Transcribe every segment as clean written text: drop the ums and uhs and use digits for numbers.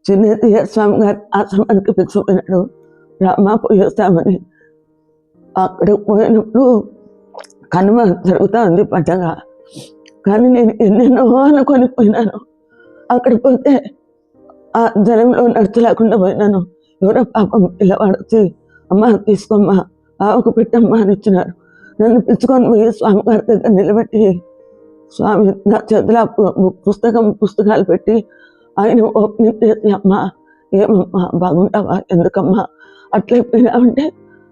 చిన్నయ్య స్వామి గారి ఆశ్రమానికి పిలుచుకున్నాడు. రామ పోయేస్తామని అక్కడికి పోయినప్పుడు కనుమ జరుగుతూ ఉంది పండగ. కానీ నేను ఎన్నెన్నో అనుకొని పోయినాను. అక్కడికి పోతే ఆ జనంలో నడచలేకుండా పోయినాను. ఎవరో పాపం పిల్లవాడు వచ్చి అమ్మ తీసుకోమ్మా, ఆవుకు పెట్టమ్మా అని ఇచ్చినారు. నన్ను పిలుచుకొని పోయి స్వామి గారి దగ్గర నిలబెట్టి స్వామి నా చేతిలో పుస్తకాలు పెట్టి ఆయన ఓపెనింగ్ చేసి అమ్మా ఏమమ్మా బాగుంటావా, ఎందుకమ్మా అట్లయిపోయినావంటే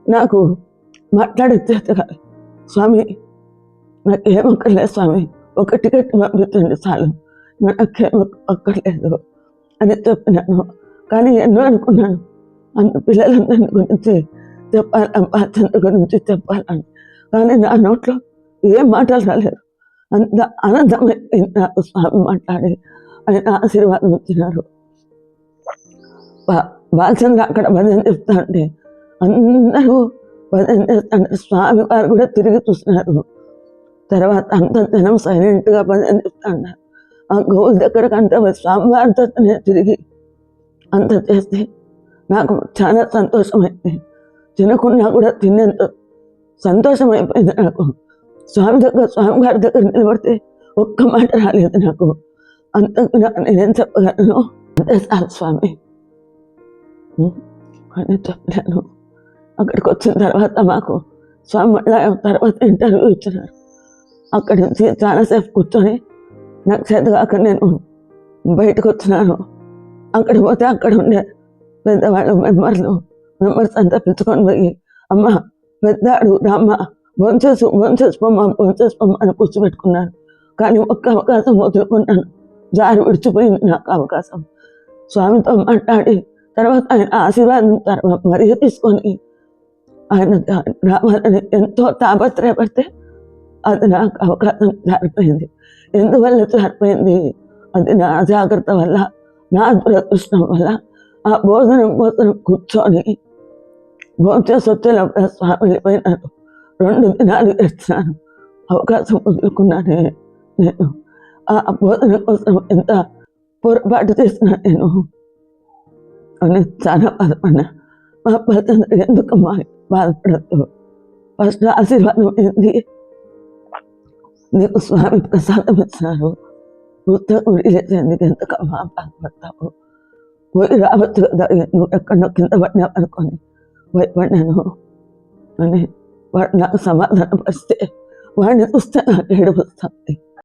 నాకు మాట్లాడేది కాదు. స్వామి నాకేమక్కర్లేదు స్వామి, ఒక టికెట్ పంపించండి చాలు, నాకేం అక్కర్లేదు అని చెప్పినాను. కానీ ఎన్నో అనుకున్నాను అంత పిల్లలందరి గురించి చెప్పాలమ్మా, చంద్ర గురించి చెప్పాలని. కానీ నా నోట్లో ఏం మాటలు రాలేదు. అంత ఆనందమైంది నాకు స్వామి మాట్లాడి ఆయన ఆశీర్వాదం ఇచ్చినారు. బాలచంద్ర అక్కడ భజన చెప్తా ఉంటే అందరూ భజన చేస్తుంటే స్వామి వారు కూడా తిరిగి చూస్తున్నారు. తర్వాత అంత జనం సైలెంట్గా భజన చెప్తా ఉన్నారు. ఆ గోవుల దగ్గరకు అంత స్వామివారితో తిరిగి అంత చేస్తే నాకు చాలా సంతోషమైంది. తినకున్నా కూడా తినేంత సంతోషం అయిపోయింది నాకు. స్వామి గారి దగ్గర నిలబడితే ఒక్క మాట రాలేదు నాకు. అంతకు నేనేం చెప్పగలను, అంతే చాలు స్వామి అని చెప్పలేను. అక్కడికి వచ్చిన తర్వాత మాకు స్వామి తర్వాత ఇంటర్వ్యూ ఇచ్చినారు. అక్కడి నుంచి చాలాసేపు కూర్చొని నాకు చేతగాక నేను బయటకు వచ్చినాను. అక్కడికి పోతే అక్కడ ఉండే పెద్దవాళ్ళు మెంబర్స్ అంతా పిలుచుకొని పోయి అమ్మ పెద్దాడు రామ్మ భోంచేసిపోమ్మ అని కూర్చోబెట్టుకున్నాను. కానీ ఒక్క అవకాశం వదులుకున్నాను. జారి విడిచిపోయింది నాకు అవకాశం. స్వామితో మాట్లాడి తర్వాత ఆయన ఆశీర్వాదం తర్వాత మరీ తీసుకొని ఆయన రావాలని ఎంతో తాపత్రయపడితే అది నాకు అవకాశం జారిపోయింది. ఎందువల్ల జారిపోయింది? అది నా అజాగ్రత్త వల్ల, నా దురదృష్టం వల్ల. ఆ భోజనం కోసం కూర్చొని భోజనం వచ్చేటప్పుడు స్వామి వెళ్ళిపోయినాను. 2 దినాలు ఏడ్చినాను. అవకాశం వదులుకున్నానే నేను. ఆ భోజనం కోసం ఎంత పొరపాటు చేసినా నేను అని చాలా బాధపడినా. మా భజన ఎందుకమ్మా బాధపడద్దు, ఫస్ట్ ఆశీర్వాదం ఏంది, నీకు స్వామి ప్రసాదం ఇచ్చినారు, పుస్తకం లేచేందుకు ఎందుకమ్మా బాధపడతావు, పోయి రావచ్చు కదా, నువ్వు ఎక్కడో కింద పడినావు అనుకొని భయపడినాను అని వాడు నాకు సమాధానం పరిస్తే వాడిని చూస్తే నాకు ఏడుపు వస్తుంది.